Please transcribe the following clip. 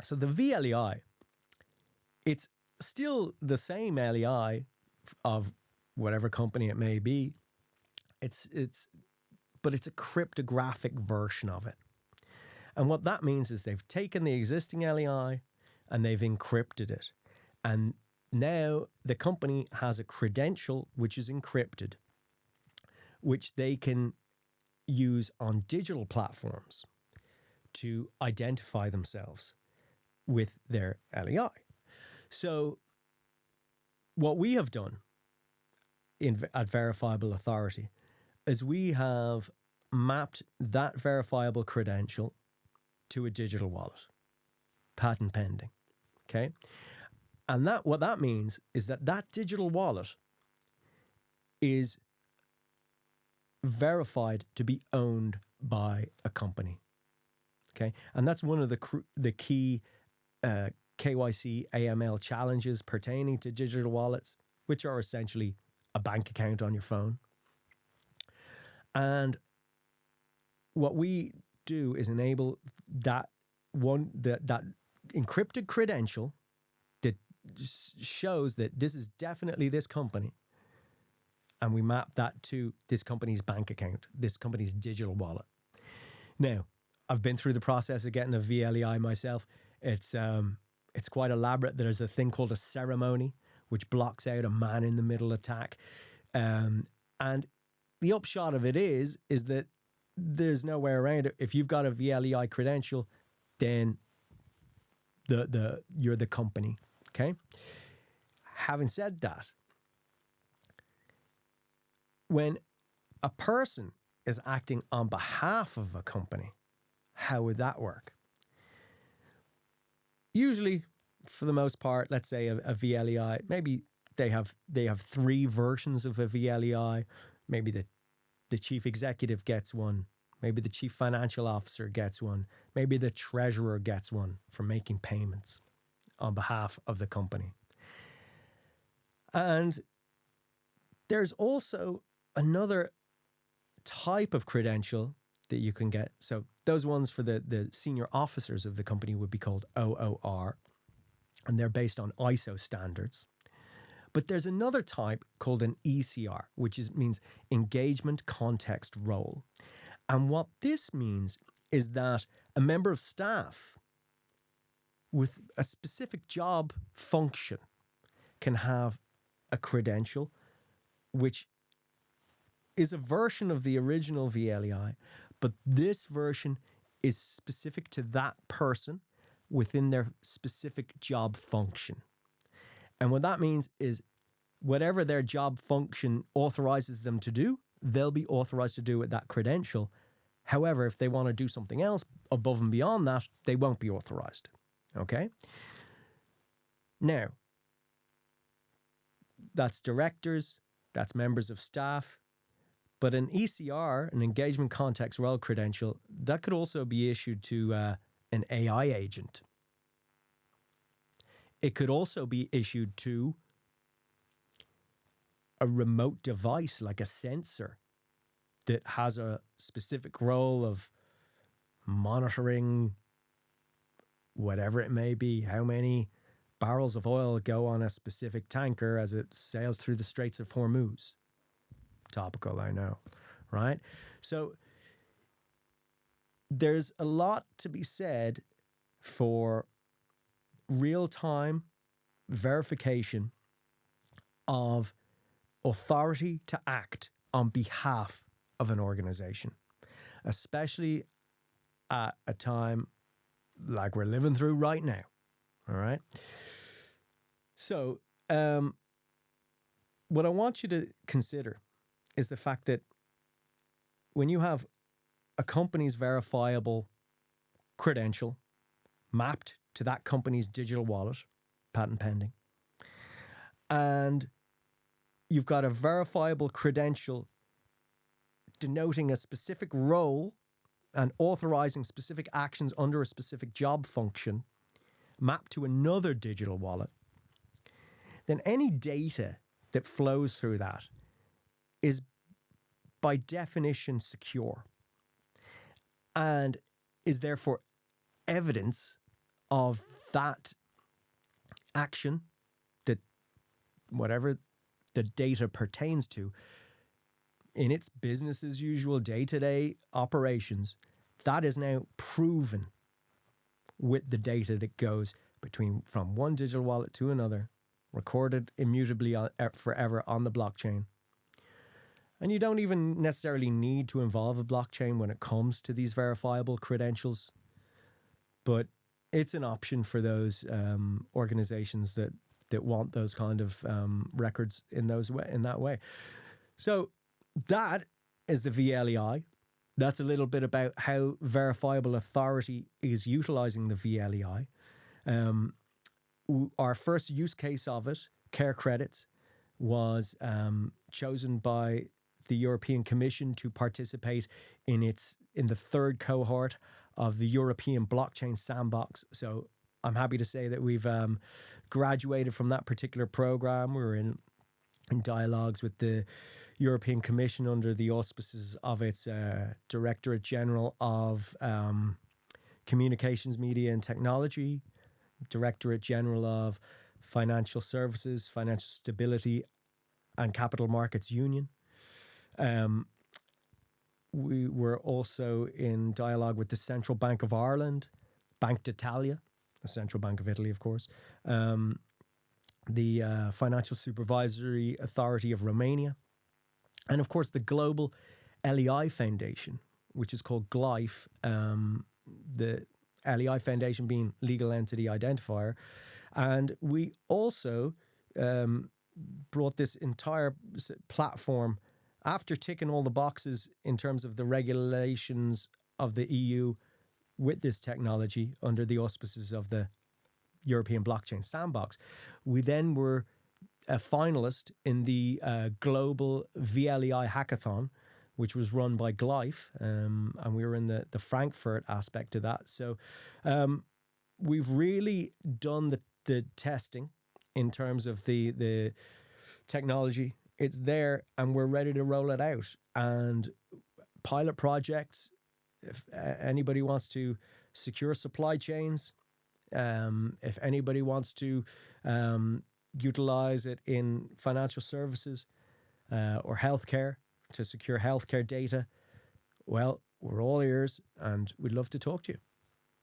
So the vLEI, it's still the same LEI of whatever company it may be. But it's a cryptographic version of it. And what that means is they've taken the existing LEI and they've encrypted it. And now the company has a credential which is encrypted, which they can use on digital platforms to identify themselves with their LEI. So what we have done at Verifiable Authority is we have mapped that verifiable credential to a digital wallet, patent pending, okay? And what that means is that digital wallet is verified to be owned by a company, okay? And that's one of the key KYC AML challenges pertaining to digital wallets, which are essentially a bank account on your phone. And what we do is enable that encrypted credential that shows that this is definitely this company. And we map that to this company's bank account, this company's digital wallet. Now, I've been through the process of getting a vLEI myself. It's quite elaborate. There's a thing called a ceremony, which blocks out a man-in-the-middle attack. And the upshot of it is that there's no way around it. If you've got a vLEI credential, then you're the company, okay? Having said that, when a person is acting on behalf of a company, how would that work? Usually, for the most part, let's say a vLEI, maybe they have 3 versions of a vLEI. Maybe the chief executive gets one. Maybe the chief financial officer gets one. Maybe the treasurer gets one for making payments on behalf of the company. And there's also another type of credential that you can get. So those ones for the senior officers of the company would be called OOR, and they're based on ISO standards. But there's another type called an ECR, which means engagement context role. And what this means is that a member of staff with a specific job function can have a credential which is a version of the original vLEI, but this version is specific to that person within their specific job function. And what that means is whatever their job function authorizes them to do, they'll be authorized to do with that credential. However, if they want to do something else above and beyond that, they won't be authorized. Okay? Now, that's directors, that's members of staff, but an ECR, an engagement context role credential, that could also be issued to an AI agent. It could also be issued to a remote device like a sensor that has a specific role of monitoring whatever it may be, how many barrels of oil go on a specific tanker as it sails through the Straits of Hormuz. Topical, I know, right? So there's a lot to be said for real-time verification of authority to act on behalf of an organization, especially at a time like we're living through right now, all right? So what I want you to consider is the fact that when you have a company's verifiable credential mapped to that company's digital wallet, patent pending, and you've got a verifiable credential denoting a specific role and authorizing specific actions under a specific job function mapped to another digital wallet, then any data that flows through that is by definition secure and is therefore evidence of that action, that whatever the data pertains to, in its business as usual day-to-day operations, that is now proven with the data that goes from one digital wallet to another, recorded immutably forever on the blockchain. And you don't even necessarily need to involve a blockchain when it comes to these verifiable credentials, but it's an option for those organizations that want those kind of records in that way. So that is the vLEI. That's a little bit about how Verifiable Authority is utilizing the vLEI. Our first use case of it, care credits, was chosen by the European Commission to participate in the third cohort of the European Blockchain Sandbox. So I'm happy to say that we've graduated from that particular program. We're in dialogues with the European Commission under the auspices of its Directorate General of Communications, Media and Technology, Directorate General of Financial Services, Financial Stability and Capital Markets Union. We were also in dialogue with the Central Bank of Ireland, Bank d'Italia, the Central Bank of Italy, of course, the Financial Supervisory Authority of Romania, and of course the Global LEI Foundation, which is called GLIFE, the LEI Foundation being Legal Entity Identifier. And we also brought this entire platform, after ticking all the boxes in terms of the regulations of the EU with this technology under the auspices of the European Blockchain Sandbox. We then were a finalist in the global vLEI hackathon, which was run by GLIFE, and we were in the Frankfurt aspect of that. So we've really done the testing in terms of the technology. It's there and we're ready to roll it out. And pilot projects, if anybody wants to secure supply chains, if anybody wants to utilize it in financial services or healthcare to secure healthcare data, well, we're all ears and we'd love to talk to you.